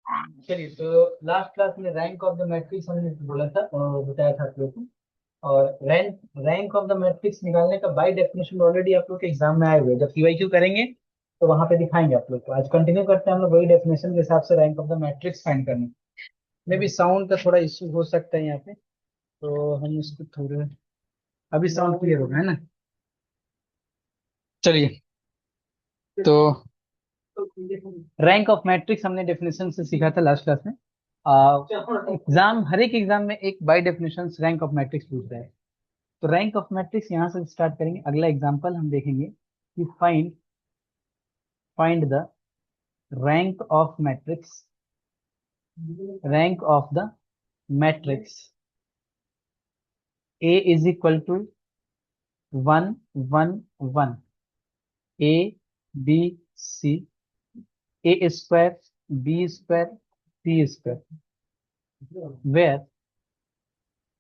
चलिए, तो last class में रैंक ऑफ द मैट्रिक्स हमने बोला था और बताया था आप लोग को। और rank rank of the matrix निकालने का बाय डेफिनेशन ऑलरेडी आप लोग के एग्जाम में आए हुए हैं। जब पीवाईक्यू करेंगे तो वहां पे दिखाएंगे आप लोग को। आज कंटिन्यू करते हैं हम लोग वही डेफिनेशन के हिसाब से rank of the matrix find करने में भी साउंड का थोड़ा इश्यू हो सकता है यहाँ पे, तो हम इसको थोड़े अभी साउंड क्लियर होगा, है ना। चलिए, तो रैंक ऑफ मैट्रिक्स हमने डेफिनेशन से सीखा था लास्ट क्लास में। एग्जाम हर एक एग्जाम में एक by definition rank of matrix पूछ रहा है। तो रैंक ऑफ मैट्रिक्स यहाँ से स्टार्ट करेंगे। अगला एग्जांपल हम देखेंगे कि find find the rank of matrix, rank of the matrix A is equal to 1 1 1, A B C, A square B square C square, where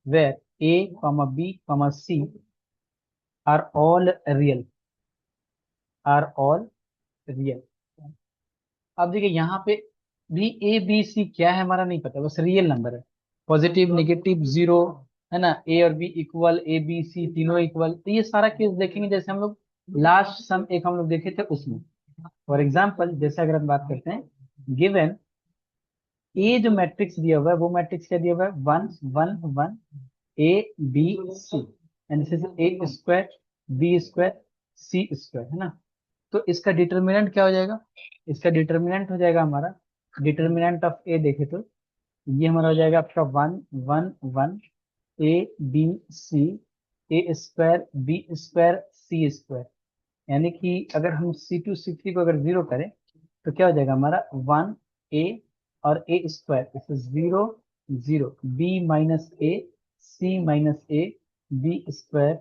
where A comma B comma C are all real, are all real. अब देखिए यहाँ पे भी ए B सी क्या है हमारा नहीं पता, बस रियल नंबर है। पॉजिटिव नेगेटिव जीरो, है ना। ए और B equal, A B C तीनों इक्वल। तो ये सारा केस देखेंगे जैसे हम लोग लास्ट सम एक हम लोग देखे थे उसमें। फॉर एग्जाम्पल जैसे अगर हम बात करते हैं, गिवन ए जो मैट्रिक्स दिया हुआ है वो मैट्रिक्स क्या दिया हुआ है, 1 1 1, A B C, and this is A square B square C square, है ना। तो इसका डिटर्मिनेंट क्या हो जाएगा, इसका डिटर्मिनेंट हो जाएगा हमारा, डिटर्मिनेंट ऑफ ए देखे तो ये हमारा हो जाएगा आपका 1 1 1, A B C, A square B square C square. यानी कि अगर हम C2 C3 को अगर जीरो करें तो क्या हो जाएगा हमारा 1 ए और ए स्क्वायर, इस zero zero, B minus A C minus A B square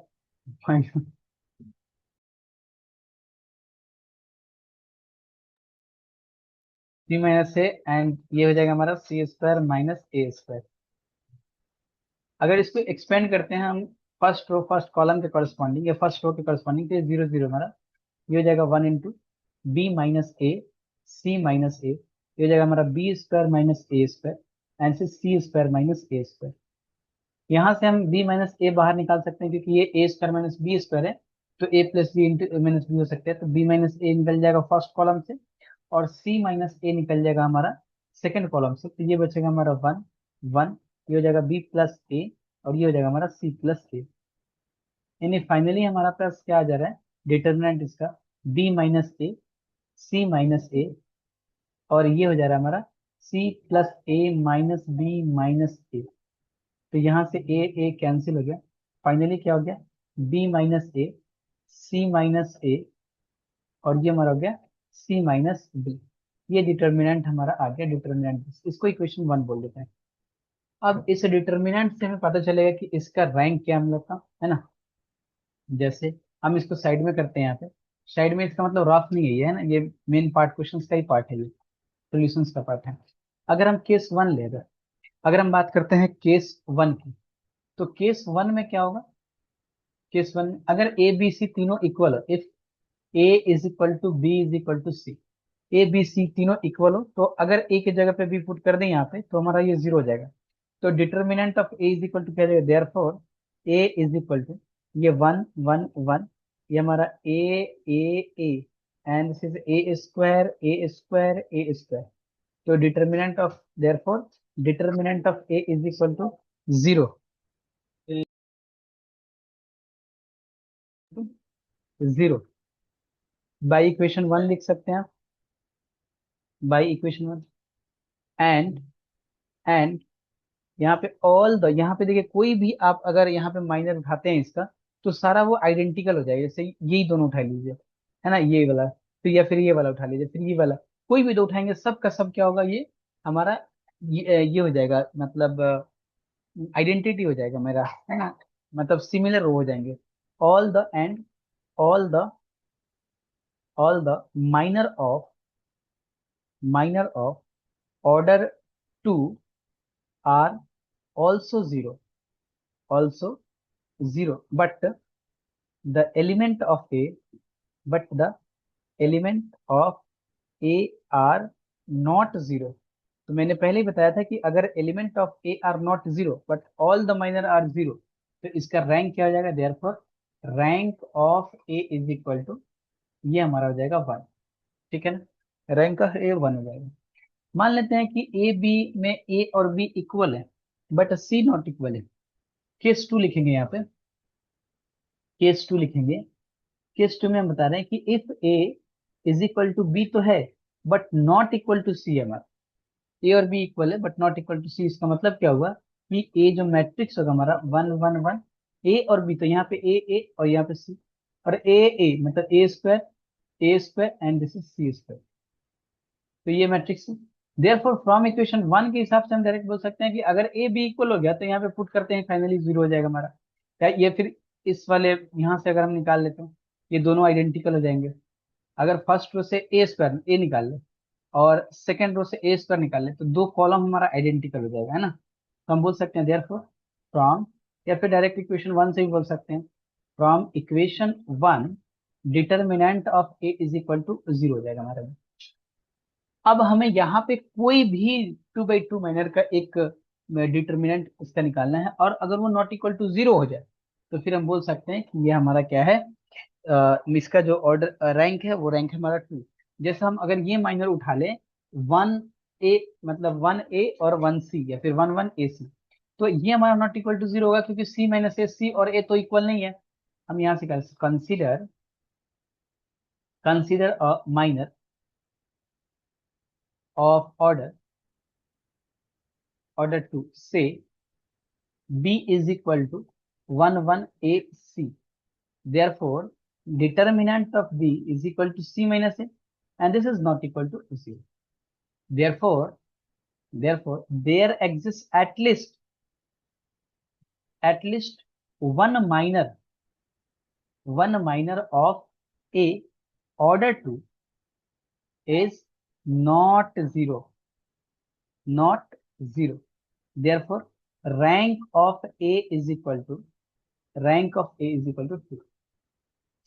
C minus A, and ये हो जाएगा हमारा C square minus A square. अगर इसको एक्सपेंड करते हैं हम फर्स्ट रो फर्स्ट कॉलम के करस्पॉन्डिंग या फर्स्ट रो के करस्पॉन्डिंग, तो जीरो जीरो हमारा ये हो जाएगा 1 into B minus A C minus A, ये हो जाएगा हमारा B square minus A square and से C square minus A square. यहाँ से हम बी माइनस ए बाहर निकाल सकते हैं क्योंकि ये ए स्क्वायर माइनस बी स्क्वायर है, तो ए प्लस बी इंटू ए माइनस बी हो सकता है। तो बी माइनस ए निकल जाएगा फर्स्ट कॉलम से और सी माइनस ए निकल जाएगा हमारा सेकंड कॉलम से। तो ये बचेगा हमारा 1 1, ये हो जाएगा बी प्लस ए और ये हो जाएगा हमारा सी प्लस ए। यानी फाइनली हमारा पास क्या आ जा रहा है, डिटर्मिनेंट इसका B minus A C minus A, और ये हो जा रहा है हमारा सी प्लस ए माइनस बी माइनस ए। तो यहाँ से ए कैंसिल हो गया, फाइनली क्या हो गया, B minus A C minus A और ये हमारा हो गया सी माइनस बी। ये डिटर्मिनेंट हमारा आ गया, डिटर्मिनेंट इसको इक्वेशन 1 बोल देते हैं। अब इस डिटर्मिनेंट से हमें पता चलेगा कि इसका रैंक क्या हम लोग का, है ना। जैसे हम इसको साइड में करते हैं, यहाँ पे साइड में इसका मतलब रफ नहीं है ये, है ना, ये मेन पार्ट क्वेश्चंस का ही पार्ट है, ये सॉल्यूशंस का पार्ट है। अगर हम केस 1 ले, अगर हम बात करते हैं केस 1 की, तो केस 1 में क्या होगा, केस 1 में अगर ए बी सी तीनों इक्वल हो, if A is equal to B is equal to C, A B C तीनों इक्वल हो, तो अगर ए की जगह पे बी पुट कर दें यहाँ पे तो हमारा ये जीरो हो जाएगा। तो determinant of A is equal to क्या जाएगा, therefore A is equal to ये 1 1 1, ये हमारा A and this is A square A square A square. तो determinant of therefore determinant of A is equal to zero, zero by equation 1 लिख सकते हैं आप, बाई इक्वेशन 1। एंड एंड यहाँ पे ऑल द, यहाँ पे देखिए कोई भी आप अगर यहाँ पे माइनर उठाते हैं इसका तो सारा वो आइडेंटिकल हो जाएगा। जैसे यही दोनों उठा लीजिए, है ना, ये वाला, फिर या फिर ये वाला उठा लीजिए, फिर ये वाला, कोई भी दो उठाएंगे सब का सब क्या होगा, ये हमारा ये हो जाएगा, मतलब आइडेंटिटी हो जाएगा मेरा, है ना, मतलब सिमिलर हो जाएंगे। All the and all the all the minor of order 2 are also zero, also zero, the element of a but the element of a are not zero। तो मैंने पहले ही बताया था कि अगर element of A are not zero but all the minor are zero, तो इसका rank क्या हो जाएगा, therefore rank of A is equal to, ये हमारा हो जाएगा वन। ठीक है ना, रैंक ऑफ ए वन हो जाएगा। मान लेते हैं कि ए बी में ए और बी इक्वल है बट सी नॉट इक्वल है। केस टू लिखेंगे यहाँ पे, केस टू लिखेंगे। केस टू में हम बता रहे हैं कि if A is equal to B तो है but not equal to C है हमारा। ए और बी इक्वल है but not equal to C, इसका मतलब क्या हुआ कि ए जो मैट्रिक्स होगा हमारा वन वन वन, ए और बी, तो यहाँ पे ए और यहाँ पे सी, और ए मतलब A square and this is C square. तो ये मैट्रिक्स है। देयरफॉर फ्रॉम इक्वेशन वन के हिसाब से हम डायरेक्ट बोल सकते हैं कि अगर ए बी इक्वल हो गया तो यहाँ पे पुट करते हैं, फाइनली जीरो हो जाएगा हमारा। क्या ये फिर इस वाले यहाँ से अगर हम निकाल लेते हैं, ये दोनों आइडेंटिकल हो जाएंगे। अगर फर्स्ट रो से ए स्क्वायर ए निकाल ले और सेकेंड रो से ए स्क्वायर निकाल ले, तो दो कॉलम हमारा आइडेंटिकल हो जाएगा, है ना। तो हम बोल सकते हैं देयरफॉर फ्रॉम, या फिर डायरेक्ट इक्वेशन वन से ही बोल सकते हैं, from equation one determinant of A is equal to zero हो जाएगा हमारे में। अब हमें यहाँ पे कोई भी 2/2 माइनर का एक डिटर्मिनेंट इसका निकालना है, और अगर वो नॉट इक्वल टू जीरो हो जाए तो फिर हम बोल सकते हैं कि ये हमारा क्या है, इसका जो ऑर्डर रैंक है वो रैंक है हमारा टू। जैसे हम अगर ये माइनर उठा लें, वन ए मतलब वन ए और वन सी, या फिर वन वन ए सी, तो ये हमारा नॉट इक्वल टू जीरो होगा क्योंकि सी माइनस ए, सी और ए तो इक्वल नहीं है। हम यहाँ से consider consider a minor of order two से b is equal to 1 1 ac, therefore determinant of b is equal to c minus a, and this is not equal to 0. Therefore there exists at least one minor of a order 2 is not not 0. Therefore rank of a is equal to 2.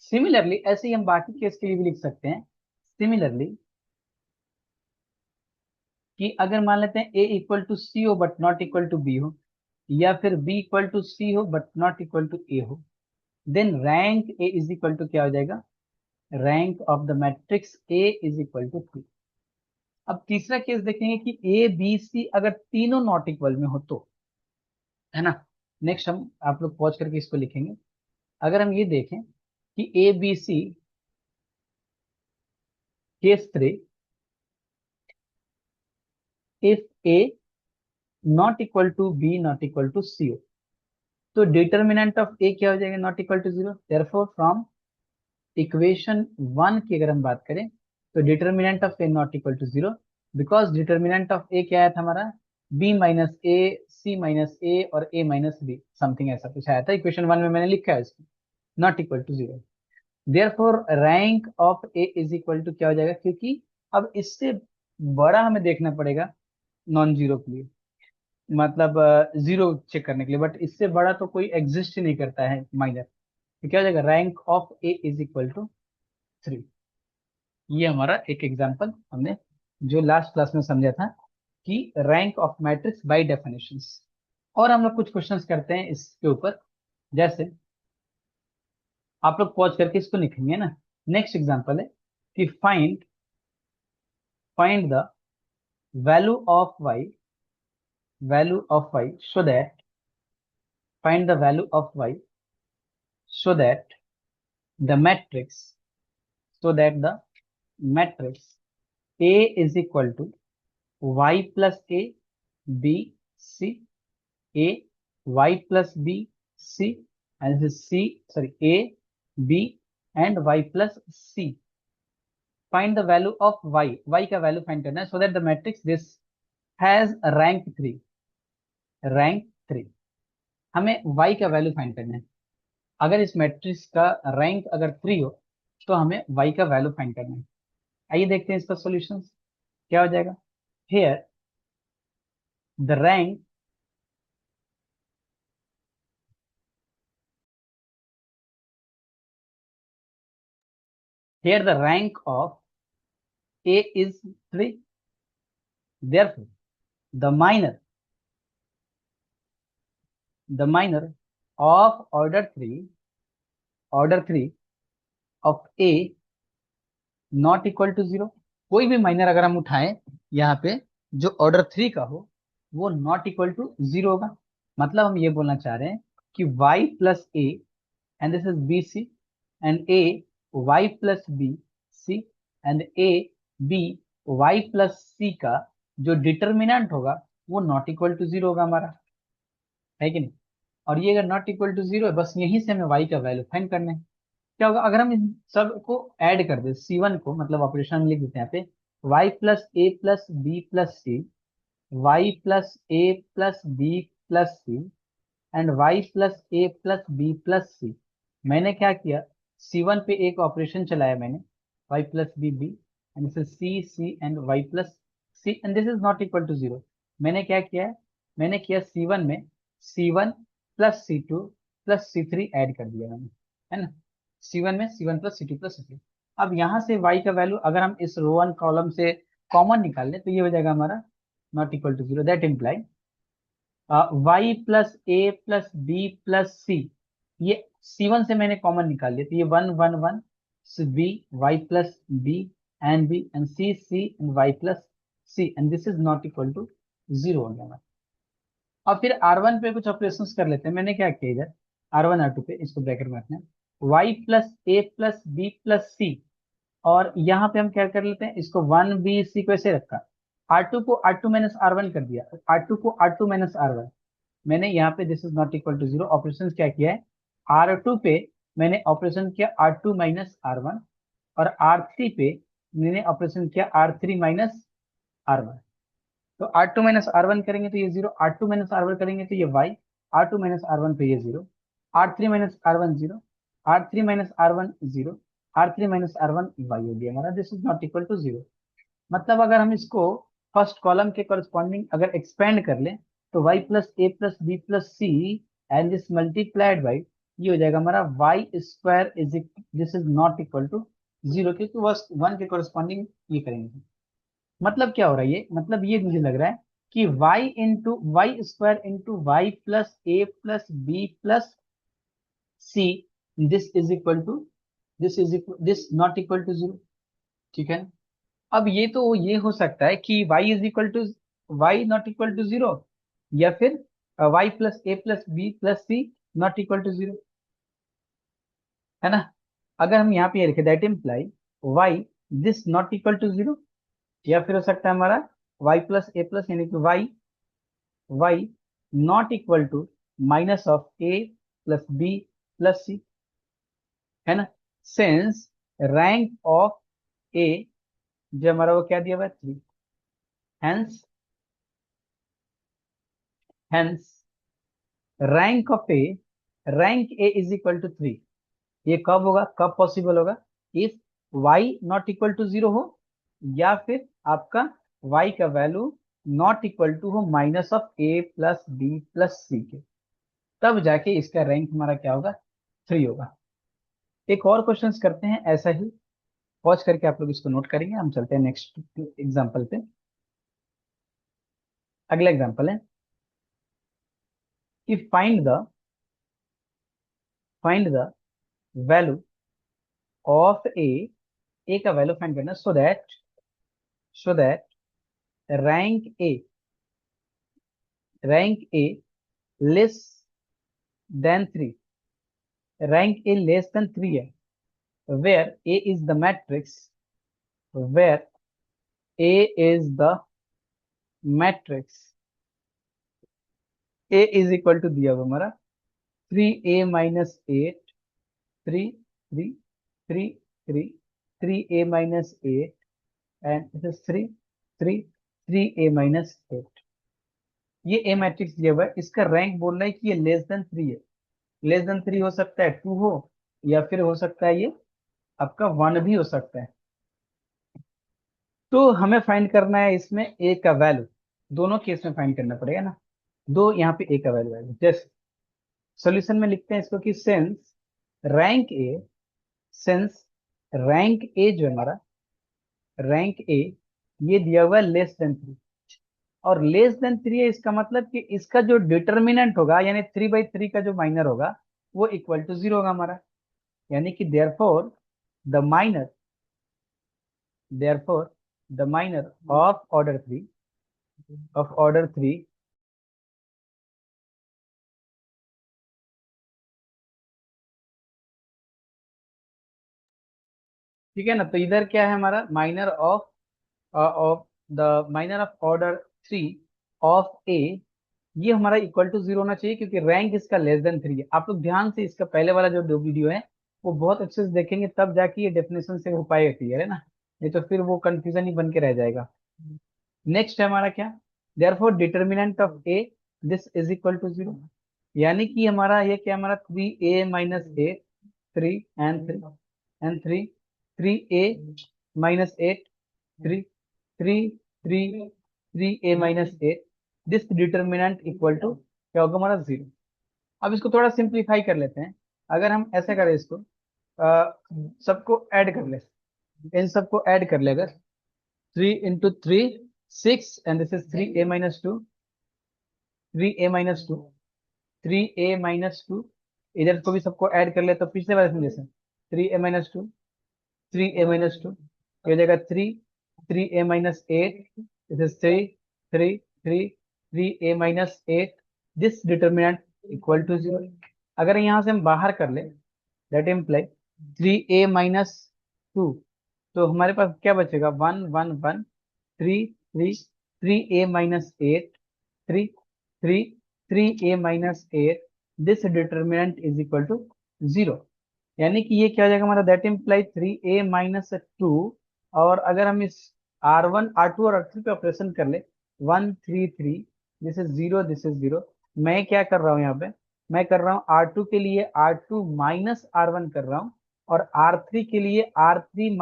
Similarly ऐसे ही हम बाकी case के लिए भी लिख सकते हैं। Similarly कि अगर मान लेते हैं a इक्वल टू सी हो but not equal to B हो, या फिर b इक्वल टू सी हो but not equal to A हो, then rank a is equal to क्या हो जाएगा, rank of the matrix a is equal to 2। अब तीसरा केस देखेंगे कि ए बी सी अगर तीनों नॉट इक्वल में हो तो, है ना। नेक्स्ट हम आप लोग पॉज करके इसको लिखेंगे। अगर हम ये देखें कि A B C case three, if A not equal to B not equal to C हो, तो डिटर्मिनेंट ऑफ ए क्या हो जाएगा, not equal to zero. Therefore from equation one की अगर हम बात करें, तो determinant of A not equal to zero, because determinant of A क्या आया था हमारा, B minus A, C minus A और ए माइनस बी, समथिंग ऐसा कुछ आया था इक्वेशन वन में, मैंने लिखा है इसको, not equal to zero. Therefore rank of A is equal to क्या हो जाएगा, क्योंकि अब इससे बड़ा हमें देखना पड़ेगा नॉन जीरो के लिए, मतलब जीरो चेक करने के लिए, बट इससे बड़ा तो कोई एग्जिस्ट ही नहीं करता है माइनर। तो क्या हो जाएगा, rank of A is equal to 3। ये हमारा एक एग्जांपल हमने जो लास्ट क्लास में समझा था कि rank of matrix bye definitions. और हम लोग कुछ क्वेश्चंस करते हैं इसके ऊपर, जैसे आप लोग पॉज करके इसको लिखेंगे ना। नेक्स्ट एग्जांपल है कि find the value of Y so that find the value of y so that the matrix the matrix A is equal to y plus a b c, a y plus b c, and this is c, sorry, a b and y plus c. Find the value of y का value find करना है, so that the matrix this has rank 3। हमें y का value find करना है। अगर इस matrix का रैंक अगर 3 हो तो हमें y का वैल्यू फाइंड करना है। आइए देखते हैं इसका सॉल्यूशन क्या हो जाएगा। Here the rank of a is 3, therefore the minor of order 3 of A not equal to 0। कोई भी माइनर अगर हम उठाएं यहाँ पे जो ऑर्डर 3 का हो, वो नॉट इक्वल टू 0 होगा। मतलब हम ये बोलना चाह रहे हैं कि y plus A, and this is B C, and A y plus B C, and A B y plus C का जो डिटर्मिनेंट होगा वो नॉट इक्वल टू 0 होगा हमारा, है कि नहीं। और ये अगर नॉट इक्वल टू 0 है, बस यहीं से हमें y का वैल्यू फाइंड करना है। क्या होगा अगर हम इन सब को ऐड कर दे, C1 को, मतलब ऑपरेशन में लिख देते हैं यहाँ पे, y plus A plus B plus C, Y plus A plus B plus C, and y plus A plus B plus C. मैंने क्या किया, C1 पे एक ऑपरेशन चलाया मैंने, y plus B B, and this is C C and y plus C, and this is not equal to 0। मैंने क्या किया है, मैंने किया C1 में C1 plus C2 plus C3 add कर दिया मैंने, है ना। C1 में C1 plus C2 plus C3। अब यहाँ से y का वैल्यू अगर हम इस रो 1 कॉलम से कॉमन निकाल लें तो ये हो जाएगा हमारा not equal to 0। That imply y plus A plus B plus C, ये C1 से मैंने कॉमन निकाल लिया तो ये 1 1 1, B Y plus B and B, and C C and Y plus C, and this is not equal to 0 हो गया हमारा। अब फिर R1 पे कुछ ऑपरेशंस कर लेते हैं। मैंने क्या किया इधर, R1 R2 पे, इसको ब्रैकेट में रखना है, y plus A plus B plus सी, और यहाँ पे हम क्या कर लेते हैं, इसको 1 b c को ऐसे रखा, R2 को R2 माइनस R1 कर दिया, R2 को R2 माइनस R1। मैंने यहाँ पे this is not equal to 0 operation क्या किया है, R2 पे मैंने ऑपरेशन किया R2 माइनस R1, और R3 पे मैंने ऑपरेशन किया R3 माइनस R1। तो R2 माइनस R1 करेंगे तो ये 0, R2 माइनस R1 करेंगे तो ये y, R2 माइनस R1 पे ये 0, R3 minus R1 0, R3 minus R1 0, R3 minus R1 y हो गया हमारा, this is not equal to 0। मतलब अगर हम इसको फर्स्ट कॉलम के करस्पॉन्डिंग अगर एक्सपेंड कर लें तो y plus A plus B plus C and this multiplied by, ये हो जाएगा हमारा Y square is, this is not equal to 0, क्योंकि बस 1 के करस्पॉन्डिंग ये करेंगे। मतलब क्या हो रहा है, ये मतलब ये मुझे लग रहा है कि y into Y square into Y plus A plus B plus C, this is equal to, this not equal to 0। ठीक है। अब ये तो ये हो सकता है कि y is equal to, Y not equal to 0, या फिर y plus A plus B plus C not equal to 0, है ना। अगर हम यहाँ पे ये लिखे that imply y this not equal to 0, या फिर हो सकता है हमारा y प्लस ए प्लस, यानी कि y not equal to minus of A plus B plus C, है ना। सिंस रैंक ऑफ ए जो हमारा वो क्या दिया हुआ है 3, hence hence rank of A, rank A is equal to 3। ये कब होगा, कब पॉसिबल होगा, if y not equal to 0 हो, या फिर आपका y का वैल्यू नॉट इक्वल टू हो minus of A plus B plus C के, तब जाके इसका रैंक हमारा क्या होगा, 3 होगा। एक और क्वेश्चंस करते हैं ऐसा ही, पॉज करके आप लोग इसको नोट करेंगे, हम चलते हैं नेक्स्ट एग्जांपल पे। अगला एग्जांपल है कि find the value of A का वैल्यू फाइंड करना, so that rank A less than 3, rank A less than 3 है, where A is the matrix, where A is the matrix, A is equal to दिया हुआ हमारा 3a-8, 3 3 3 3a-8, and this is 3 3 3a-8। ये ए matrix दिया हुआ है, इसका rank बोल रहा है कि ये लेस देन 3 है। लेस देन 3 हो सकता है 2 हो, या फिर हो सकता है ये आपका 1 भी हो सकता है। तो हमें फाइंड करना है इसमें ए का वैल्यू, दोनों केस में फाइंड करना पड़ेगा ना। दो यहाँ पे ए का वैल्यू है, जैसे सॉल्यूशन में लिखते हैं इसको कि rank A since rank A जो है हमारा, रैंक ए ये दिया हुआ है लेस देन 3, और लेस देन 3 है, इसका मतलब कि इसका जो डिटर्मिनेंट होगा यानी 3/3 का जो माइनर होगा वो इक्वल टू 0 होगा हमारा। यानी कि the minor therefore the minor of order 3 ठीक है ना। तो इधर क्या है हमारा minor of the minor of order 3 of A, ये हमारा इक्वल टू 0 होना चाहिए क्योंकि रैंक इसका लेस देन 3 है। आप लोग ध्यान से इसका पहले वाला जो दो वीडियो है वो बहुत अच्छे से देखेंगे, तब जाके ये डेफिनेशन से हो पाएगा क्लियर, है ना। नहीं तो फिर वो कंफ्यूजन ही बन के रह जाएगा। नेक्स्ट है हमारा क्या, therefore determinant of A this is equal to 0। यानी कि हमारा ये क्या, हमारा 3a - 8, 3 3a - 8, 3 3 3 3a - 8, this determinant equal to क्या होगा हमारा 0। अब इसको थोड़ा सिंप्लीफाई कर लेते हैं। अगर हम ऐसे करें इसको, सबको ऐड कर ले, इन सबको ऐड कर ले अगर, 3 × 3 6, and this is 3a - 2, 3a - 2, 3a - 2, इधर को भी सबको ऐड कर ले तो पिछले वाले में जैसे 3a - 2, 3a - 2, ये हो जाएगा 3 3a - 8, this is 3 3 3 3a - 8, this determinant equal to 0। अगर यहाँ से हम बाहर कर ले, दैट इम्प्लाई 3a - 2, तो हमारे पास क्या बचेगा, 1 1 1, 3 3 3a - 8, 3 3 3a - 8, this determinant is equal to 0। यानी कि ये क्या हो जाएगा हमारा, दैट इम्प्लाई 3a - 2। और अगर हम इस R1 R2 और R3 पे ऑपरेशन कर ले, 1 3 3, दिस इज 0, दिस इज 0। मैं क्या कर रहा हूँ यहाँ पे, मैं कर रहा हूँ R2 के लिए R2 - R1 कर रहा हूँ, और R3 के लिए R3 -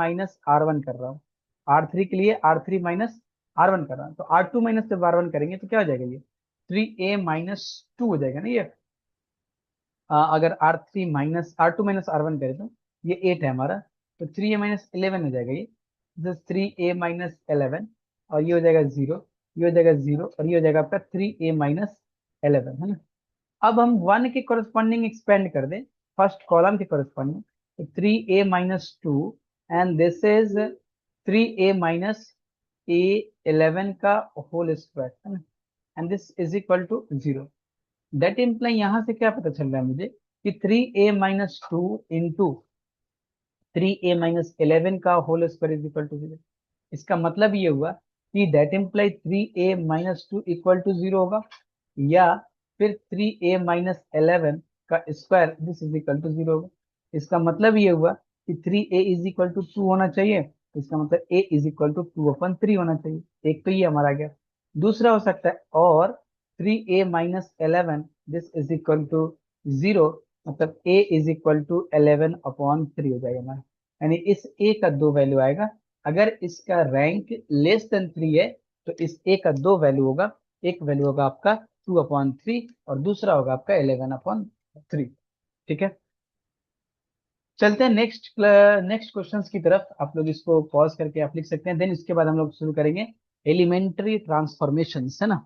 R1 कर रहा हूँ। R3 के लिए R3 - R1 कर रहा हूँ, तो R2 माइनस जब R1 करेंगे तो क्या हो जाएगा, ये 3a - 2 हो जाएगा ना ये। अगर R2 - R1 करें तो ये 8 है हमारा, तो 3a - 11 हो जाएगा ये, 3a - 11, और ये हो जाएगा 0, ये हो जाएगा 0, और ये हो जाएगा आपका 3a - 11, है ना। अब हम 1 के कोरस्पॉन्डिंग एक्सपेंड कर दें, फर्स्ट कॉलम के कोरस्पॉन्डिंग, तो 3a - 2, and this is 3a - a11 का होल स्क्वायर, है ना, and this is equal to 0। That imply यहाँ से क्या पता चल रहा है मुझे कि 3a - 2 इंटू 3a - 11 का whole square is equal to 0। इसका मतलब ये हुआ कि that imply 3a - 2 equal to 0 होगा, या फिर 3a - 11 का square this is equal to 0 होगा। इसका मतलब ये हुआ कि 3a इज इक्वल टू 2 होना चाहिए, इसका मतलब a इज इक्वल टू 2/3 होना चाहिए। एक तो ये हमारा गया। दूसरा हो सकता है, और 3a - 11 this is equal to 0, मतलब a इज इक्वल टू 11/3 हो जाएगा हमारा। यानी इस a का दो वैल्यू आएगा। अगर इसका रैंक लेस देन 3 है तो इस a का दो वैल्यू होगा, एक वैल्यू होगा आपका 2/3 और दूसरा होगा आपका 11/3। ठीक है, चलते हैं नेक्स्ट नेक्स्ट क्वेश्चंस की तरफ। आप लोग इसको पॉज करके आप लिख सकते हैं, देन इसके बाद हम लोग शुरू करेंगे एलिमेंट्री ट्रांसफॉर्मेशंस, है ना।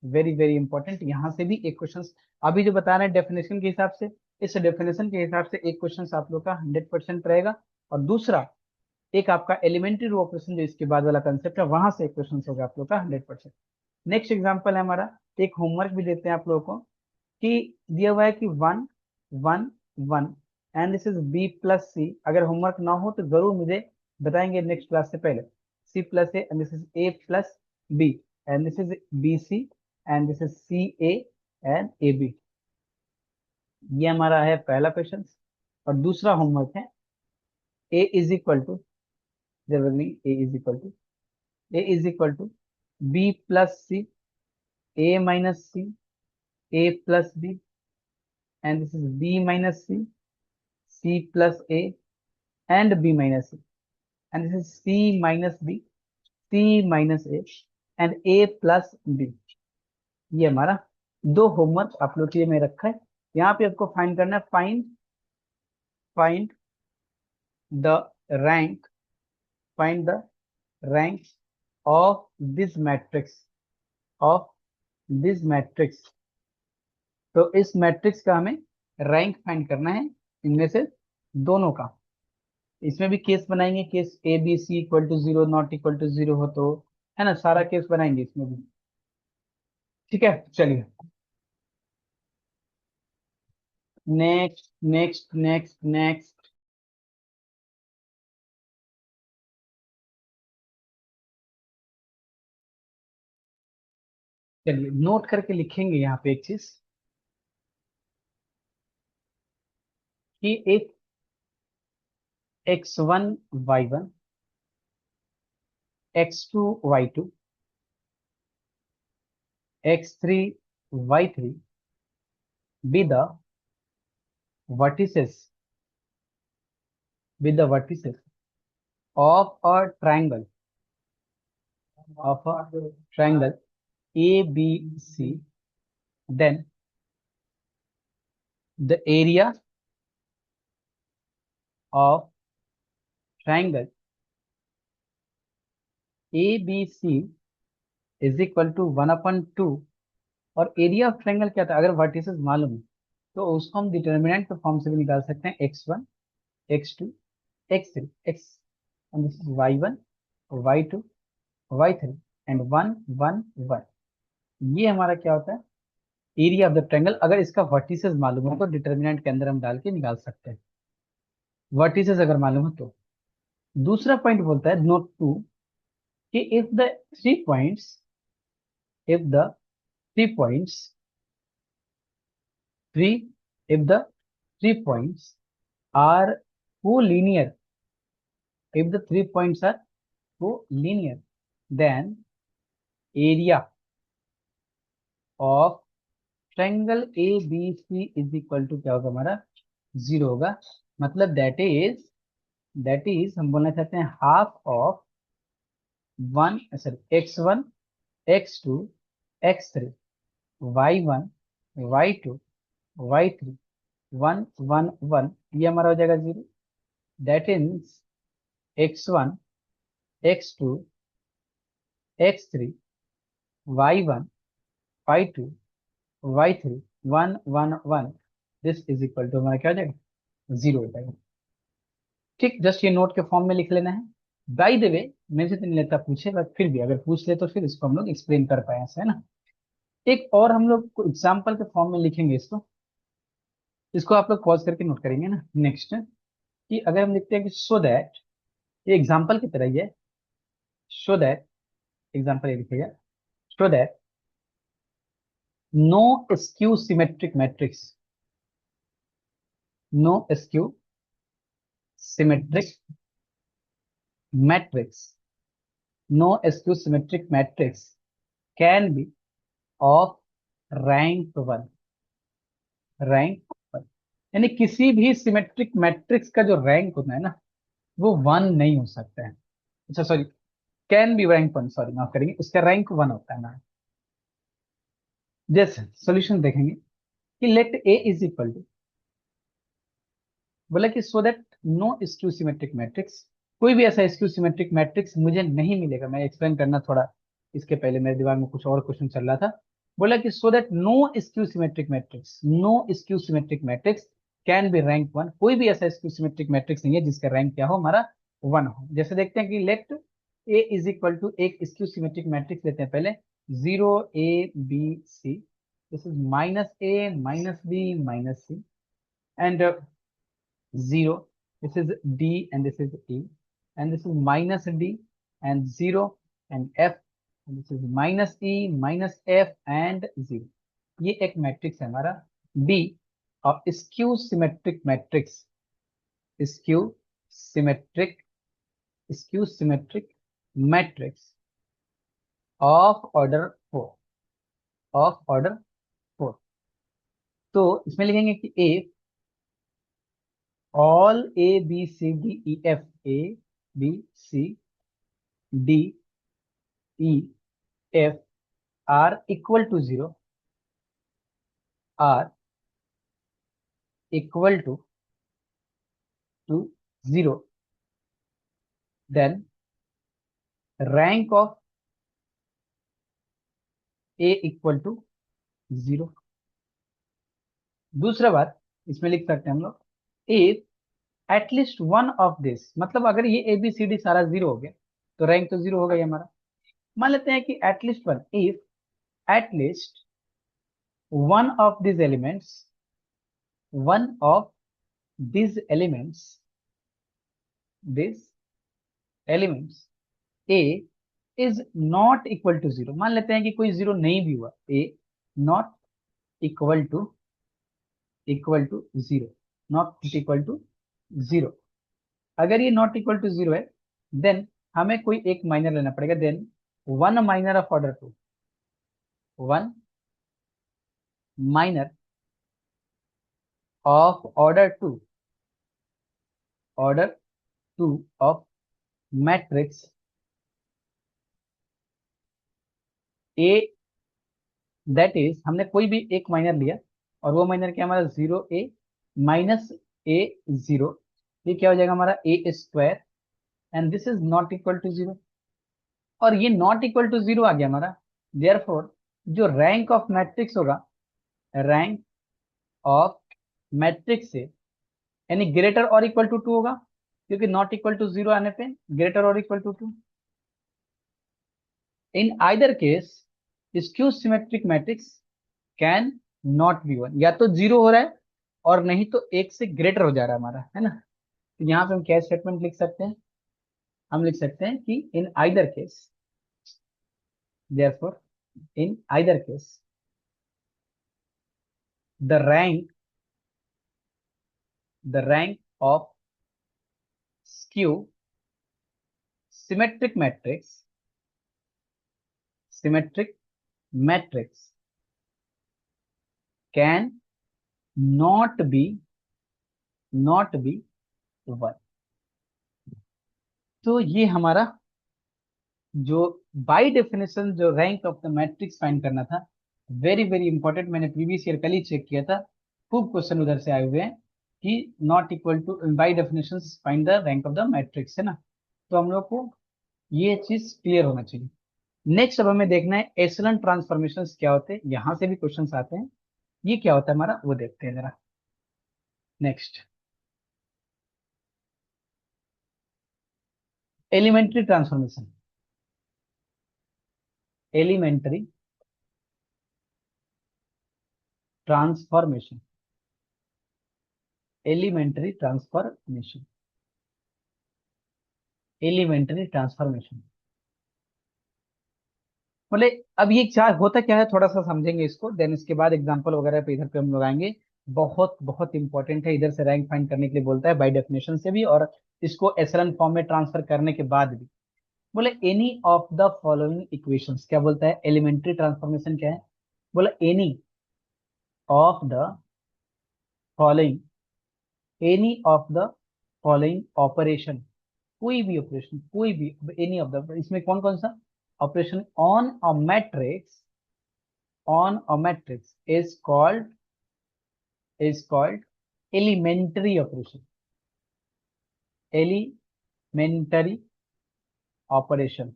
वेरी वेरी इंपॉर्टेंट, यहाँ से भी एक क्वेश्चन अभी जो बता रहे हैं डेफिनेशन के हिसाब से, इस डेफिनेशन के हिसाब से एक क्वेश्चन आप लोग का 100% रहेगा, और दूसरा एक आपका एलिमेंट्री रो ऑपरेशन जो इसके बाद वाला कंसेप्ट है वहां से एक क्वेश्चन होगा आप लोग का 100%। नेक्स्ट एग्जांपल है हमारा, एक होमवर्क भी देते हैं आप लोगों को, कि दिया हुआ है कि 1 1 1, एंड दिस इज B+C। अगर होमवर्क ना हो तो जरूर मुझे बताएंगे नेक्स्ट क्लास से पहले। C+A and this is A+B, and this is BC, and this is CA and AB। ये हमारा है पहला क्वेश्चन। और दूसरा होमवर्क है A इज इक्वल टू, जरूर नहीं, A is equal to B+C, A - C, A+B, and this is B - C, C+A, and B - C, and this is C - B, C - A, and A+B। ये हमारा दो homework आप लोग के लिए मैं रखा है। यहाँ पे आपको फाइंड करना है, find the rank find the rank of this matrix, of this matrix. तो इस मैट्रिक्स का हमें रैंक फाइंड करना है इनमें से दोनों का। इसमें भी केस बनाएंगे, case A B C equal to zero not equal to zero हो तो, है ना, सारा केस बनाएंगे इसमें भी। ठीक है, चलिए नेक्स्ट नेक्स्ट नेक्स्ट नेक्स्ट। चलिए नोट करके लिखेंगे यहाँ पे एक चीज कि एक x1 y1 x2 y2 x3 y3 be the vertices with the vertices of a triangle ABC, then the area of triangle ABC is equal to 1/2। और एरिया ऑफ ट्रायंगल क्या था, अगर वर्टिसेस मालूम है तो उसको हम डिटर्मिनेंट के फॉर्म से भी निकाल सकते हैं, x1 x2 x3 x, and this is y1 y2 y3 and 1 1 1। ये हमारा क्या होता है, एरिया ऑफ द ट्रायंगल। अगर इसका वर्टिसेस मालूम हो तो डिटर्मिनेंट के अंदर हम डाल के निकाल सकते हैं, वर्टिसेस अगर मालूम हो तो। दूसरा पॉइंट बोलता है नोट टू कि three points if the three points three if the 3 points are collinear, if the 3 points are collinear, then area of triangle ABC is equal to क्या होगा हमारा, जीरो होगा। मतलब दैट इज हम बोलना चाहते हैं half of one, sorry x1 x2 x3 y1 y2 y3 1 1 1, ये हमारा हो जाएगा zero. That is x1 x2 x3 y1 y2 y3 1 1 1, this is equal to हमारा क्या हो जाएगा, जीरो हो जाएगा। ठीक, जस्ट ये नोट के फॉर्म में लिख लेना है। बाय द वे, मेरे से तो नहीं लेता पूछे, बट फिर भी अगर पूछ ले तो फिर इसको हम लोग एक्सप्लेन कर पाए ऐसे, है ना। एक और हम लोग एग्जाम्पल के फॉर्म में लिखेंगे इसको, इसको आप लोग पॉज करके नोट करेंगे ना। नेक्स्ट कि अगर हम लिखते हैं कि सो दैट, ये एग्जाम्पल की तरह ही है, सो दैट, एग्जाम्पल ये लिखिएगा, so that no skew symmetric matrix, no skew symmetric matrix, no skew symmetric matrix can be of rank 1, rank 1। यानी किसी भी सिमेट्रिक मैट्रिक्स का जो रैंक होता है ना, वो 1 नहीं हो सकता है। अच्छा sorry, can be rank 1, sorry माफ करेंगे, उसका रैंक 1 होता है ना। जैसे सॉल्यूशन देखेंगे कि let A is equal to, बोला कि so that no skew symmetric matrix, कोई भी ऐसा स्क्यू सिमेट्रिक मैट्रिक्स मुझे नहीं मिलेगा। मैं एक्सप्लेन करना थोड़ा, इसके पहले मेरे दिमाग में कुछ और क्वेश्चन चल रहा था। बोला कि so that no skew symmetric matrix can be rank 1, कोई भी ऐसा स्क्यू सिमेट्रिक मैट्रिक्स नहीं है जिसका रैंक क्या हो, हमारा 1 हो। जैसे देखते हैं कि let A is equal to, एक स्क्यू सिमेट्रिक मैट्रिक्स लेते हैं पहले, 0 A B C, this is -A -B -C and 0, this is D and this is E, and this is -D and 0 and F, and this is -E -F and 0। ये एक matrix है हमारा B, और skew symmetric matrix, skew symmetric skew symmetric matrix of order 4, of order 4। तो इसमें लिखेंगे कि ए all A B C D E F are equal to 0, are equal to 0, then rank of A equal to 0। दूसरा बात इसमें लिख सकते हैं हम लोग, if at least one of this, मतलब अगर ये ए बी सी डी सारा 0 हो गया तो रैंक तो 0 होगा ही हमारा। मान लेते हैं कि at least one, if at least one of this elements, one of this elements A is not equal to 0। मान लेते हैं कि कोई 0 नहीं भी हुआ, A not equal to 0, not equal to 0। अगर ये नॉट इक्वल टू 0 है, देन हमें कोई एक माइनर लेना पड़ेगा। Then one minor of order 2, one minor of order two of matrix A, that is हमने कोई भी एक माइनर लिया और वो माइनर क्या हमारा 0 ए माइनस ए 0, ये क्या हो जाएगा हमारा A square, and this is not equal to 0। और ये नॉट इक्वल टू 0 आ गया हमारा, देयरफॉर जो रैंक ऑफ मैट्रिक्स होगा, रैंक ऑफ मैट्रिक्स से यानी ग्रेटर और इक्वल टू 2 होगा, क्योंकि नॉट इक्वल टू 0 आने पे ग्रेटर और equal to 2। In either case skew symmetric matrix can not be one, या तो 0 हो रहा है और नहीं तो एक से ग्रेटर हो जा रहा है हमारा, है ना। तो यहाँ पे हम क्या स्टेटमेंट लिख सकते हैं, हम लिख सकते हैं कि इन either case, therefore in either case the rank of skew symmetric matrix can not be one. तो ये हमारा जो बाय डेफिनेशन जो rank of the matrix find करना था, वेरी वेरी इंपॉर्टेंट। मैंने प्रीवियस ईयर कल ही चेक किया था, खूब क्वेश्चन उधर से आए हुए हैं कि not equal to by definition find the rank of the matrix, है ना। तो हम लोग को ये चीज क्लियर होना चाहिए। नेक्स्ट अब हमें देखना है एशेलन ट्रांसफॉर्मेशंस क्या होते हैं, यहां से भी क्वेश्चंस आते हैं। ये क्या होता है हमारा, वो देखते हैं जरा। Next, elementary transformation, elementary transformation, elementary transformation, elementary transformation. बोले अब ये क्या होता क्या है, थोड़ा सा समझेंगे इसको, देन इसके बाद एग्जांपल वगैरह पे इधर पे हम लोग आएंगे। बहुत बहुत इंपॉर्टेंट है, इधर से रैंक फाइंड करने के लिए बोलता है बाय डेफिनेशन से भी, और इसको एसएलएन फॉर्म में ट्रांसफर करने के बाद भी। बोले any of the following equations, क्या बोलता है, एलिमेंट्री ट्रांसफॉर्मेशन क्या है, बोला any of the following, any of the following operation, कोई भी ऑपरेशन, कोई भी, एनी ऑफ द, इसमें कौन कौन सा operation on a matrix, on a matrix is called elementary operation, elementary operation,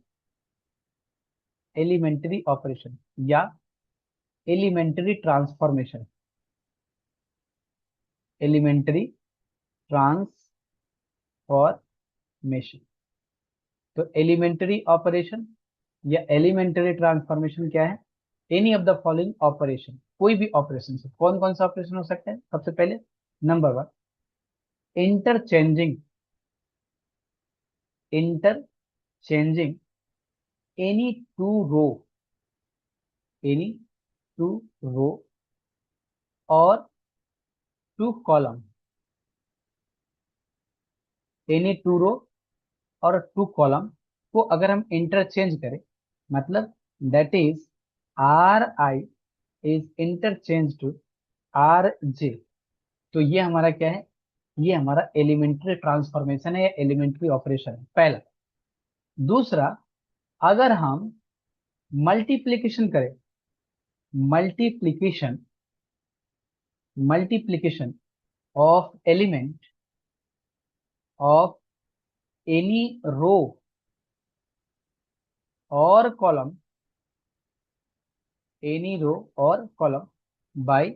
elementary operation या elementary transformation, elementary transformation। तो elementary operation या elementary transformation क्या है, any of the following operation, कोई भी ऑपरेशन से, कौन कौन सा ऑपरेशन हो सकता है, सबसे पहले number one, interchanging, interchanging any two row, any two row और two column, any two row और टू कॉलम को अगर हम इंटरचेंज करें, मतलब that is R I is interchange to R J, तो ये हमारा क्या है, ये हमारा एलिमेंट्री ट्रांसफॉर्मेशन है या एलिमेंट्री ऑपरेशन है, पहला। दूसरा, अगर हम मल्टीप्लीकेशन करें, multiplication multiplication of element of any row और कॉलम एनी रो और column by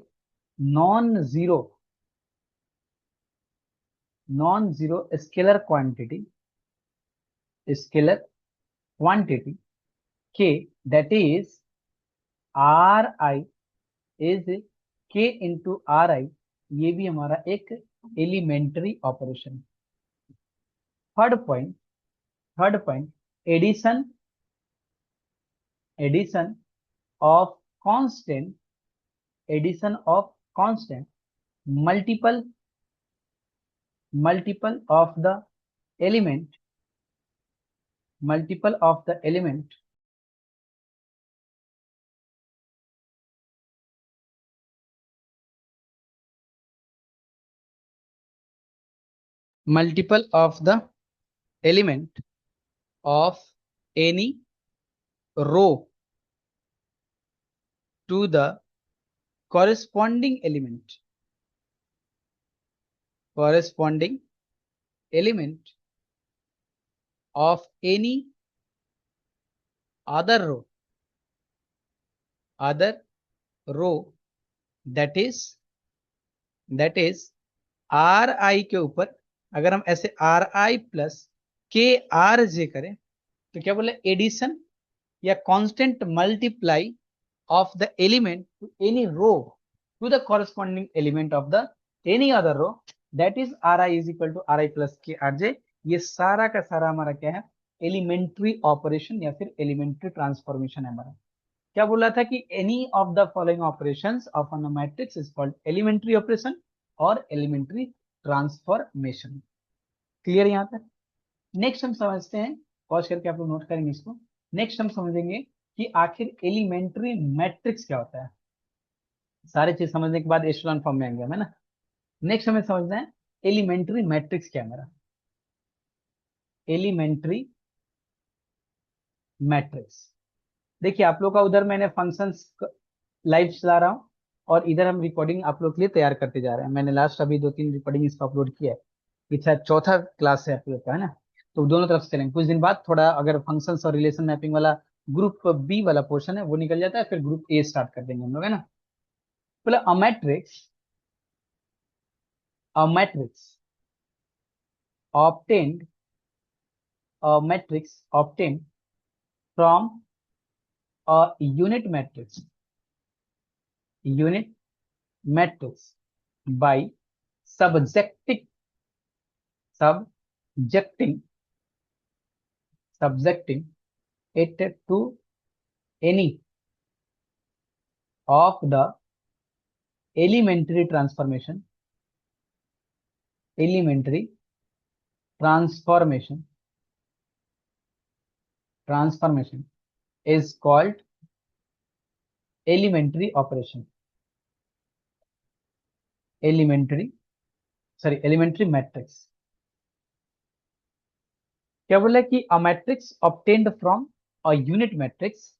non zero scalar quantity K, that is R I is K into R I. ये भी हमारा एक elementary operation. Third point, addition addition of constant multiple multiple of the element multiple of the element multiple of the element of any row to the corresponding element of any other row that is R I के ऊपर अगर हम ऐसे R I plus K R J करें तो क्या बोले, addition या constant multiply of the element to any row to the corresponding element of the any other row, that is R I is equal to R I plus K R J. ये सारा का सारा हमारा क्या है, elementary operation या फिर elementary transformation है हमारा। क्या बोला था कि any of the following operations of a matrix is called elementary operation और एलिमेंट्री ट्रांसफॉर्मेशन। क्लियर यहाँ तक? नेक्स्ट हम समझते हैं, पॉज करके आप लोग नोट करेंगे इसको। नेक्स्ट हम समझेंगे कि आखिर एलिमेंट्री मैट्रिक्स क्या होता है। सारे चीज समझने के बाद एशेलॉन फॉर्म में आएंगे हम, है ना। नेक्स्ट हमें समझना है एलिमेंट्री मैट्रिक्स क्या है मेरा। एलिमेंट्री मैट्रिक्स, देखिए आप लोग का उधर मैंने फंक्शंस लाइव चला रहा हूँ और इधर हम रिकॉर्डिंग आप लोग के लिए तैयार करते जा रहे हैं। मैंने लास्ट अभी 2-3 रिकॉर्डिंग इसका अपलोड किया है। ये शायद चौथा क्लास है आप लोग का, है ना। तो दोनों तरफ से चलेंगे। कुछ दिन बाद थोड़ा अगर फंक्शंस और रिलेशन मैपिंग वाला ग्रुप बी वाला पोर्शन है वो निकल जाता है, फिर ग्रुप ए स्टार्ट कर देंगे हम लोग, है ना। बोला अ matrix obtained from a unit matrix by subjecting subjecting subjecting it to any of the elementary transformation is called elementary operation elementary matrix। क्या बोला कि a matrix obtained from a unit matrix,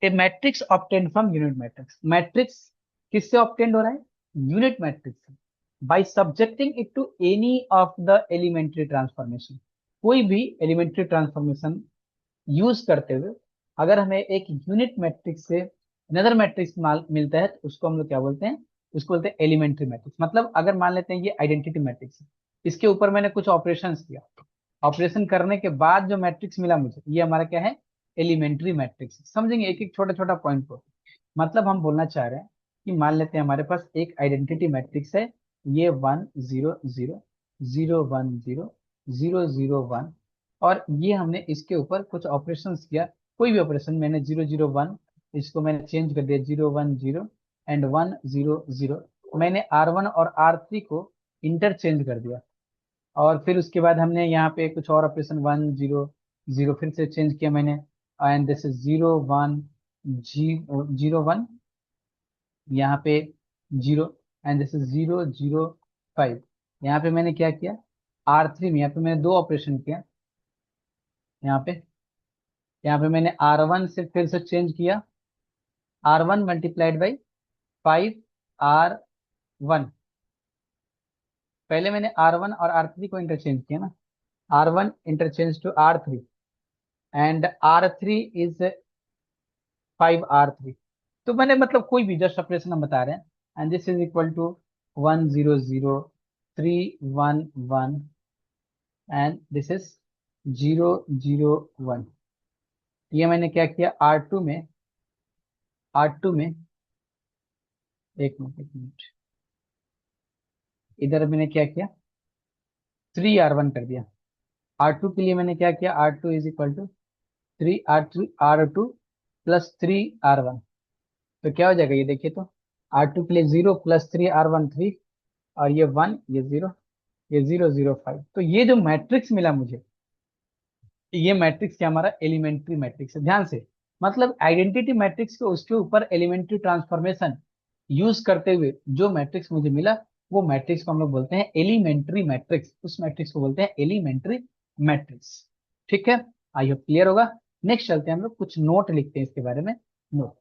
a matrix obtained from unit matrix. Matrix किससे obtained हो रहा है, unit matrix से, by subjecting it to any of the elementary transformation. कोई भी एलिमेंट्री ट्रांसफॉर्मेशन यूज करते हुए अगर हमें एक यूनिट मैट्रिक्स से अनदर मैट्रिक्स मिलता है तो उसको हम लोग क्या बोलते हैं, उसको बोलते हैं एलिमेंट्री मैट्रिक्स। मतलब अगर मान लेते हैं ये आइडेंटिटी मैट्रिक्स है, इसके ऊपर मैंने कुछ ऑपरेशन किया, ऑपरेशन करने के बाद जो मैट्रिक्स मिला मुझे, ये हमारा क्या है, एलिमेंट्री मैट्रिक्स। समझेंगे एक एक छोटा छोटा पॉइंट को। मतलब हम बोलना चाह रहे हैं कि मान लेते हैं हमारे पास एक आइडेंटिटी मैट्रिक्स है, ये 1 0 0 0 0 0 0 1, और ये हमने इसके ऊपर कुछ ऑपरेशन किया। कोई भी ऑपरेशन, मैंने 0 0 1 इसको मैंने चेंज कर दिया 0 1 0 एंड 1 0 0। मैंने R1 और R3 को इंटरचेंज कर दिया, और फिर उसके बाद हमने यहाँ पे कुछ और ऑपरेशन 1 0 0 फिर से चेंज किया मैंने, एंड दिस इज 0 1 0 1, यहाँ पे 0, एंड दिस इज 0 0 5। यहाँ पे मैंने क्या किया, R3 में यहाँ पे मैंने दो ऑपरेशन किया। यहाँ पे मैंने R1 से फिर से चेंज किया, R1 मल्टीप्लाइड बाई 5R1। पहले मैंने R1 और R3 को इंटरचेंज किया ना, R1 interchange to R3 and R3 is 5R3। तो मैंने मतलब कोई भी जस्ट ऑपरेशन हम बता रहे हैं, and this is equal to 100 311 and this is 001। ये मैंने क्या किया, R2 में एक मिनट इधर मैंने क्या किया, 3R1 कर दिया। R2 के लिए मैंने क्या किया, R2 is equal to 3R2 plus 3R1। तो क्या हो जाएगा ये देखिए तो, R2 के लिए 0 प्लस 3R1 3, और ये 1 ये 0, ये 0 0 5। तो ये जो मैट्रिक्स मिला मुझे, ये मैट्रिक्स क्या हमारा एलिमेंट्री मैट्रिक्स है। ध्यान से, मतलब आइडेंटिटी मैट्रिक्स के उसके ऊपर एलिमेंट्री ट्रांसफॉर्मेशन यूज करते हुए जो मैट्रिक्स मुझे मिला, वो मैट्रिक्स को हम लोग बोलते हैं एलिमेंट्री मैट्रिक्स। उस मैट्रिक्स को बोलते हैं एलिमेंट्री मैट्रिक्स। ठीक है, आई होप क्लियर होगा। नेक्स्ट चलते हैं, हम लोग कुछ नोट लिखते हैं इसके बारे में। नोट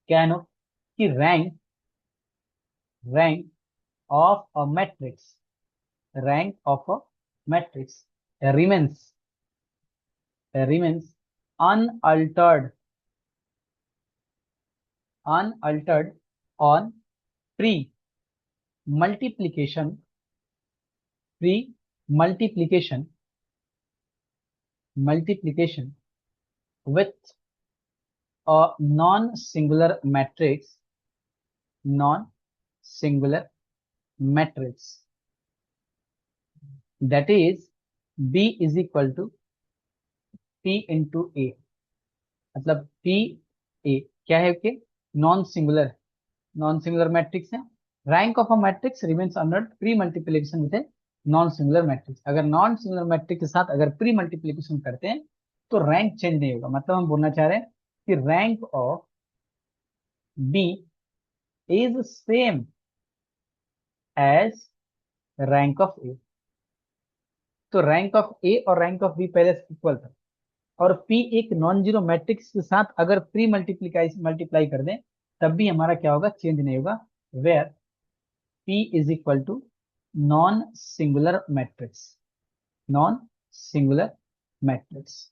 क्या है, नोट कि rank of a matrix, rank of a matrix remains unaltered on pre multiplication pre multiplication with a non-singular matrix that is B is equal to P into A। मतलब P A क्या है कि non singular matrix है। Rank of a matrix remains under pre multiplication with a non singular matrix. अगर non singular matrix के साथ अगर pre multiplication करते हैं तो रैंक चेंज नहीं होगा। मतलब हम बोलना चाह रहे हैं कि rank of B is same as rank of A. तो रैंक ऑफ ए और रैंक ऑफ बी पहले इक्वल था, और पी एक नॉन जीरो मैट्रिक्स के साथ अगर प्री मल्टीप्लाई कर दें तब भी हमारा क्या होगा, चेंज नहीं होगा। Where P is equal to non singular matrix, non singular matrix.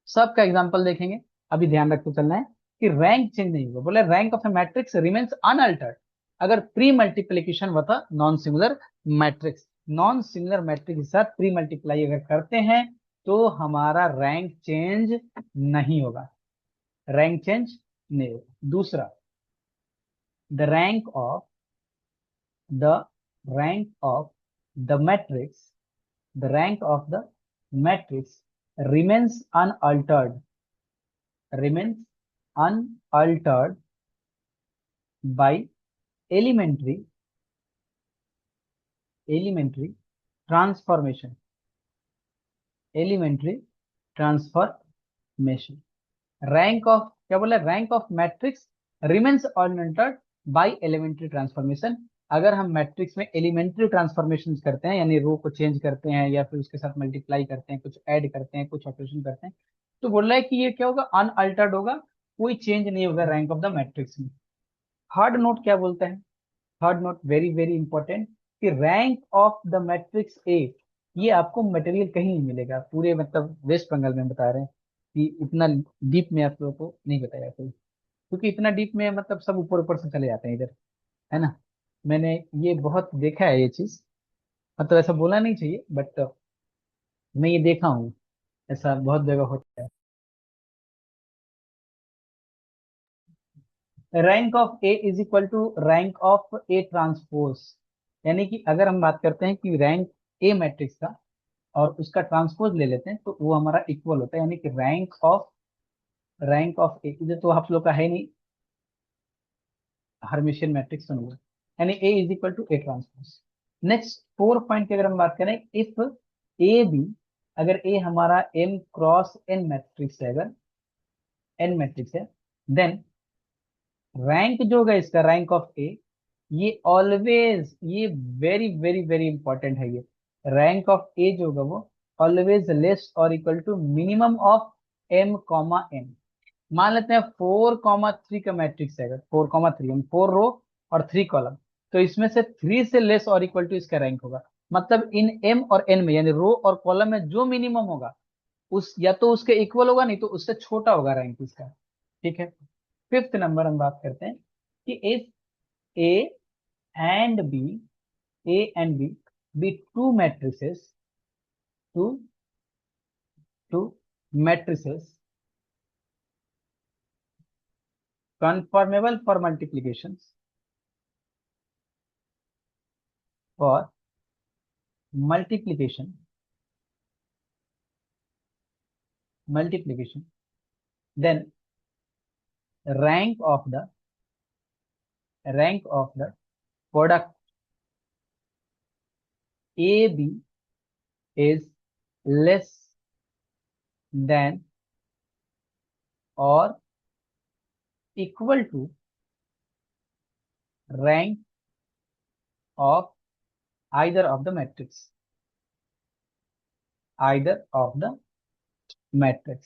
सबका एग्जांपल देखेंगे। अभी ध्यान रखते चलना है कि रैंक चेंज नहीं होगा। बोले rank of A matrix remains unaltered अगर प्री मल्टीप्लीकेशन हुआ था non singular matrix. Non singular matrix के साथ प्री मल्टीप्लाई अगर करते हैं तो हमारा रैंक चेंज नहीं होगा, रैंक चेंज नहीं होगा। दूसरा, the rank of the rank of the matrix the rank of the matrix remains unaltered remains unaltered by elementary elementary transformation elementary transformation। Rank of क्या बोला, rank of matrix remains unaltered by elementary transformation. अगर हम matrix में elementary transformation करते हैं, यानी रो को change करते हैं या फिर उसके साथ मल्टीप्लाई करते हैं, कुछ ऐड करते हैं, कुछ ऑपरेशन करते हैं, तो बोल रहा है कि ये क्या होगा, अनअल्टर्ड होगा, कोई चेंज नहीं होगा रैंक ऑफ द मैट्रिक्स में। थर्ड नोट क्या बोलता है, third note very very important, कि rank of the matrix A, ये आपको मटेरियल कहीं नहीं मिलेगा पूरे, मतलब वेस्ट बंगाल में बता रहे हैं कि इतना डीप में आप लोगों को नहीं बताया कोई, क्योंकि इतना डीप में मतलब सब ऊपर ऊपर से चले जाते हैं इधर, है ना। मैंने ये बहुत देखा है ये चीज, मतलब ऐसा बोलना नहीं चाहिए बट मैं ये देखा हूँ, ऐसा बहुत जगह होता है। Rank of A is equal to rank of A transpose. यानी कि अगर हम बात करते हैं कि रैंक ए मैट्रिक्स का और उसका ट्रांसपोज ले लेते हैं तो वो हमारा इक्वल होता है, यानी कि रैंक ऑफ ए, इधर तो आप लोग का है नहीं हर्मिशियन मैट्रिक्स तो नहीं है, यानी A is equal to A transpose. Next 4 point की अगर हम बात करें, इफ ए बी, अगर ए हमारा एम क्रॉस एन मैट्रिक्स है, अगर एन मैट्रिक्स है, देन रैंक जो होगा इसका, रैंक ऑफ ए, ये ऑलवेज, ये वेरी वेरी वेरी इंपॉर्टेंट है, ये रैंक ऑफ ए जो होगा वो ऑलवेज लेस और equal to minimum of M comma N. मान लेते हैं 4 कॉमा 3 का मैट्रिक्स है, अगर 4 कॉमा 3, हम 4 रो और 3 कॉलम, तो इसमें से 3 से लेस और इक्वल टू इसका रैंक होगा। मतलब इन एम और एन में, यानी रो और कॉलम में जो मिनिमम होगा उस या तो उसके इक्वल होगा, नहीं तो उससे छोटा होगा रैंक इसका। ठीक है, फिफ्थ नंबर हम बात करते हैं कि if A and B, A and B two matrices, two two matrices conformable for multiplications, for multiplication, multiplication, then rank of the rank of the product AB is less than or equal to rank of either of the matrix, either of the matrix.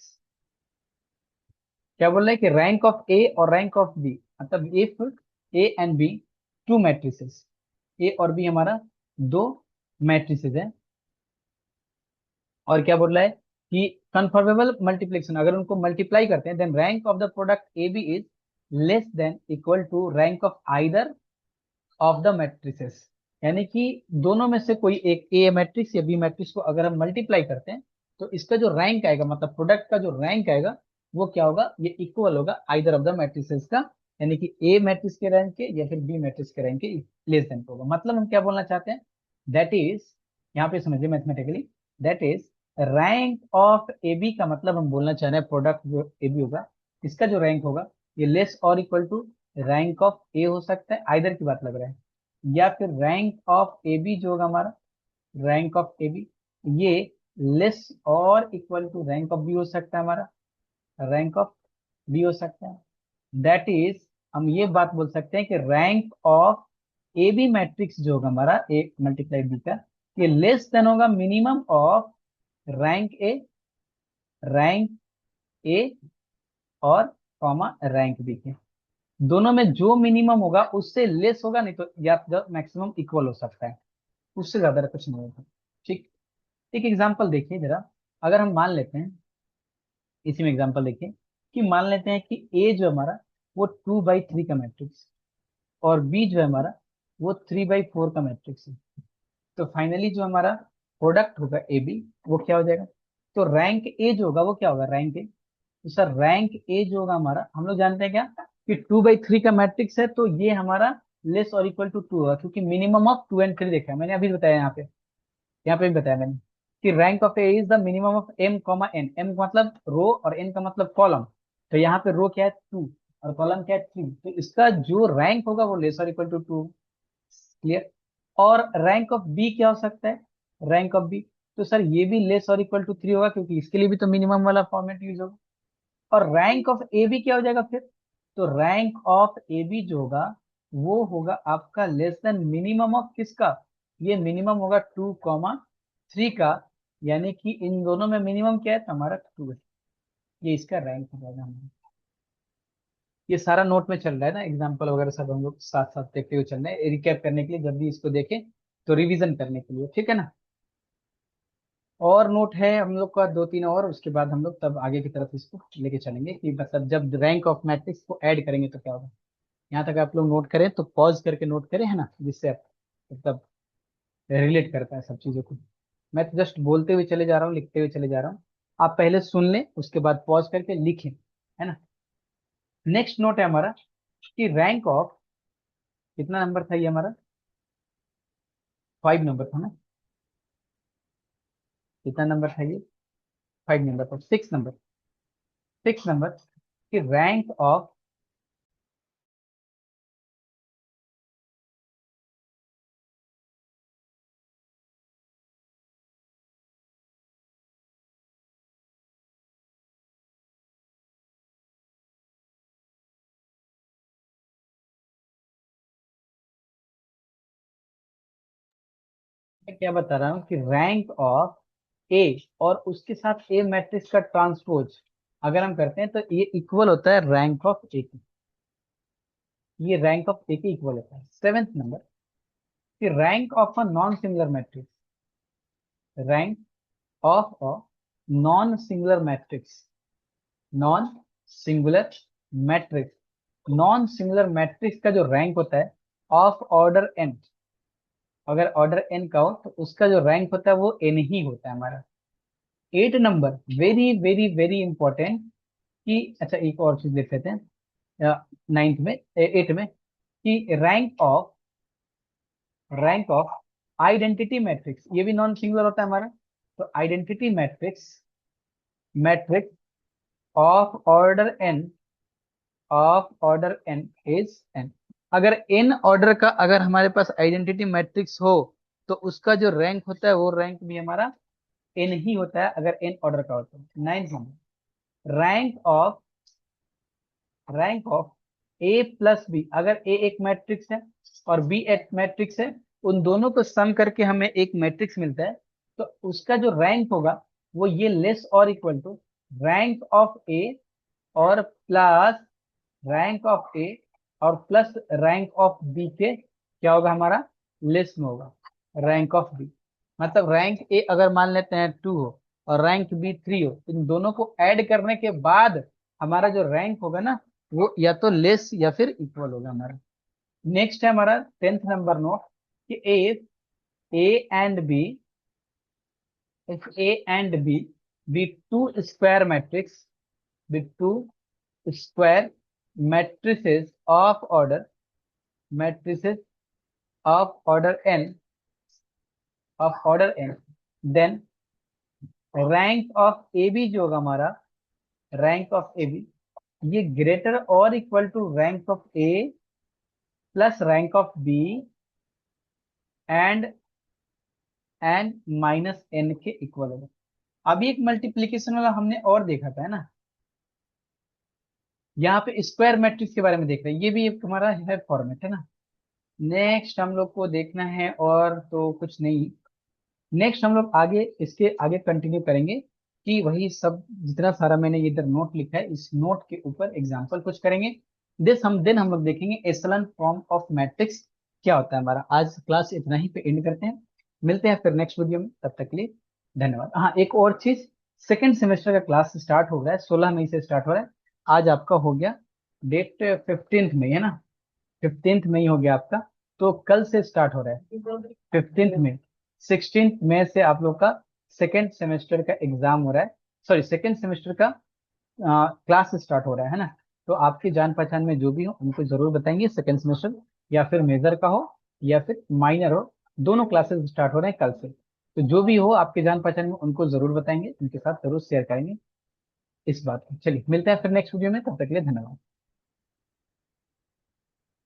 क्या बोल रहा है कि rank of A और rank of B, मतलब if A and B two matrices, A और B हमारा दो मैट्रिसेस है, और क्या बोल रहा है कि कन्फर्मेबल मल्टीप्लिकेशन, अगर उनको मल्टीप्लाई करते हैं, then rank of the product A B is less than equal to rank of either of the matrices. यानी कि दोनों में से कोई एक ए मैट्रिक्स या बी मैट्रिक्स को अगर हम मल्टीप्लाई करते हैं तो इसका जो रैंक आएगा, मतलब प्रोडक्ट का जो रैंक आएगा, वो क्या होगा, ये इक्वल होगा आइदर ऑफ द मैट्रिसेस का, यानी कि ए मैट्रिक्स के रैंक के या फिर बी मैट्रिक्स के रैंक के लेस देन होगा। मतलब हम क्या बोलना चाहते हैं, दैट इज, यहाँ पे समझिए mathematically, that is rank of A B का मतलब हम बोलना चाह रहे हैं प्रोडक्ट जो ए बी होगा, इसका जो रैंक होगा ये लेस और इक्वल टू रैंक ऑफ ए हो सकता है, आइदर की बात लग रहा है, या फिर रैंक ऑफ ए बी जो होगा हमारा, रैंक ऑफ ए बी ये लेस और equal to rank of B हो सकता है, हमारा रैंक ऑफ बी हो सकता है। दैट इज, हम ये बात बोल सकते हैं कि rank of A B matrix जो होगा हमारा ए मल्टीप्लाई बी का, ये लेस देन होगा minimum of rank A, rank A और कॉमा रैंक बी के, दोनों में जो मिनिमम होगा उससे लेस होगा, नहीं तो या मैक्सिमम इक्वल हो सकता है, उससे ज्यादा कुछ नहीं होगा। ठीक, एक एग्जांपल देखिए जरा, अगर हम मान लेते हैं, इसी में एग्जांपल देखिए कि मान लेते हैं कि ए जो हमारा वो 2/3 का मैट्रिक्स, और बी जो है हमारा वो 3/4 का मैट्रिक्स है, तो फाइनली जो हमारा प्रोडक्ट होगा ए बी, वो क्या हो जाएगा, तो रैंक ए जो होगा वो क्या होगा, रैंक ए, तो सर रैंक ए जो होगा हमारा, हम लोग जानते हैं क्या कि 2/3 का मैट्रिक्स है, तो ये हमारा लेस और इक्वल टू 2 होगा, क्योंकि मिनिमम ऑफ 2 एंड 3 देखा है मैंने, अभी बताया यहाँ पे, यहाँ पे भी बताया मैंने कि rank of A is the minimum of M comma N, M का मतलब रो और एन का मतलब कॉलम, तो यहाँ पे रो क्या है 2 और कॉलम क्या है 3, तो इसका जो रैंक होगा वो लेस और इक्वल टू 2। क्लियर। और रैंक ऑफ बी क्या हो सकता है, रैंक ऑफ बी, तो सर ये भी लेस और इक्वल टू 3 होगा, क्योंकि इसके लिए भी तो मिनिमम वाला फॉर्मेट यूज होगा। और रैंक ऑफ ए बी क्या हो जाएगा फिर, तो रैंक ऑफ ए बी जो होगा वो होगा आपका लेस देन मिनिमम ऑफ किसका, ये मिनिमम होगा 2,3 का, यानी कि इन दोनों में मिनिमम क्या है, तो हमारा 2 है, ये इसका रैंक हो जाएगा हमारा। ये सारा नोट में चल रहा है ना, एग्जाम्पल वगैरह सब हम लोग साथ साथ देखते हुए चल रहे हैं, रिकैप करने के लिए, जब भी इसको देखें तो रिवीजन करने के लिए, ठीक है ना। और नोट है हम लोग का दो तीन और, उसके बाद हम लोग तब आगे की तरफ इसको लेके चलेंगे कि मतलब जब रैंक ऑफ मैट्रिक्स को ऐड करेंगे तो क्या होगा। यहाँ तक आप लोग नोट करें तो पॉज करके नोट करें, है ना, जिससे आप मतलब रिलेट करता है सब चीजों को। मैं तो जस्ट बोलते हुए चले जा रहा हूँ, लिखते हुए चले जा रहा हूँ, आप पहले सुन लें उसके बाद पॉज करके लिखें, है ना। नेक्स्ट नोट है हमारा कि रैंक ऑफ, कितना नंबर था ये हमारा, 5 नंबर था ना, कितना नंबर था ये, 5 नंबर था, 6 नंबर, 6 नंबर कि रैंक ऑफ, मैं क्या बता रहा हूँ कि रैंक ऑफ ए और उसके साथ ए मैट्रिक्स का ट्रांसपोज अगर हम करते हैं तो ये इक्वल होता है रैंक ऑफ ए की, ये रैंक ऑफ ए की इक्वल होता है। 7th नंबर कि rank of a non singular matrix, rank of a non singular matrix, non singular matrix non singular matrix का जो रैंक होता है ऑफ ऑर्डर एन, अगर ऑर्डर एन का हो तो उसका जो रैंक होता है वो एन ही होता है हमारा। 8 number, very very very important, कि अच्छा एक और चीज देख लेते हैं नाइन्थ में, एट में, कि रैंक ऑफ आइडेंटिटी मैट्रिक्स, ये भी नॉन सिंगुलर होता है हमारा। तो identity matrix, matrix of order N, of order N is N. अगर एन ऑर्डर का अगर हमारे पास आइडेंटिटी मैट्रिक्स हो तो उसका जो रैंक होता है वो रैंक भी हमारा एन ही होता है, अगर एन ऑर्डर का होता है। Ninth number, rank rank of A plus B, अगर ए एक मैट्रिक्स है और बी एक मैट्रिक्स है, उन दोनों को सम करके हमें एक मैट्रिक्स मिलता है, तो उसका जो रैंक होगा वो ये लेस और equal to rank of A और प्लस रैंक ऑफ ए और प्लस रैंक ऑफ बी के क्या होगा हमारा, लेस में होगा रैंक ऑफ बी। मतलब रैंक ए अगर मान लेते हैं 2 हो और रैंक बी 3 हो, तो इन दोनों को ऐड करने के बाद हमारा जो रैंक होगा ना वो या तो लेस या फिर इक्वल होगा हमारा। नेक्स्ट है हमारा 10th नंबर नोट, कि if A and B, if A and B be two square matrix, be two square matrices matrices of order n, then rank of AB जो होगा हमारा, रैंक ऑफ ए बी, ये greater और equal to rank of A plus rank of B and minus N के equal होगा। अभी एक multiplication वाला हमने और देखा था, है ना, यहाँ पे स्क्वायर मैट्रिक्स के बारे में देख रहे हैं, ये भी एक हमारा है फॉर्मेट, है ना। नेक्स्ट हम लोग को देखना है और तो कुछ नहीं। नेक्स्ट हम लोग आगे इसके आगे कंटिन्यू करेंगे, कि वही सब जितना सारा मैंने इधर नोट लिखा है इस नोट के ऊपर एग्जांपल कुछ करेंगे। देन हम लोग देखेंगे एशेलन फॉर्म ऑफ मैट्रिक्स क्या होता है हमारा। आज क्लास इतना ही पे एंड करते हैं, मिलते हैं फिर नेक्स्ट वीडियो में, तब तक के लिए धन्यवाद। हाँ एक और चीज, सेकेंड सेमेस्टर का क्लास स्टार्ट हो रहा है, 16 मई से स्टार्ट हो रहा है। आज आपका हो गया डेट 15 मई, है ना, 15 मई हो गया आपका, तो कल से स्टार्ट हो रहा है 15 मई। 16 मई से आप लोग का सेकेंड सेमेस्टर का एग्जाम हो रहा है, सॉरी सेकेंड सेमेस्टर का क्लास स्टार्ट हो रहा है ना। तो आपकी जान पहचान में जो भी हो उनको जरूर बताएंगे, सेकेंड सेमेस्टर या फिर मेजर का हो या फिर माइनर हो, दोनों क्लासेस स्टार्ट हो रहे हैं कल से। तो जो भी हो आपके जान पहचान में उनको जरूर बताएंगे, उनके साथ जरूर शेयर करेंगे इस बात को। चलिए मिलते हैं फिर नेक्स्ट वीडियो में, तब तक के लिए धन्यवाद।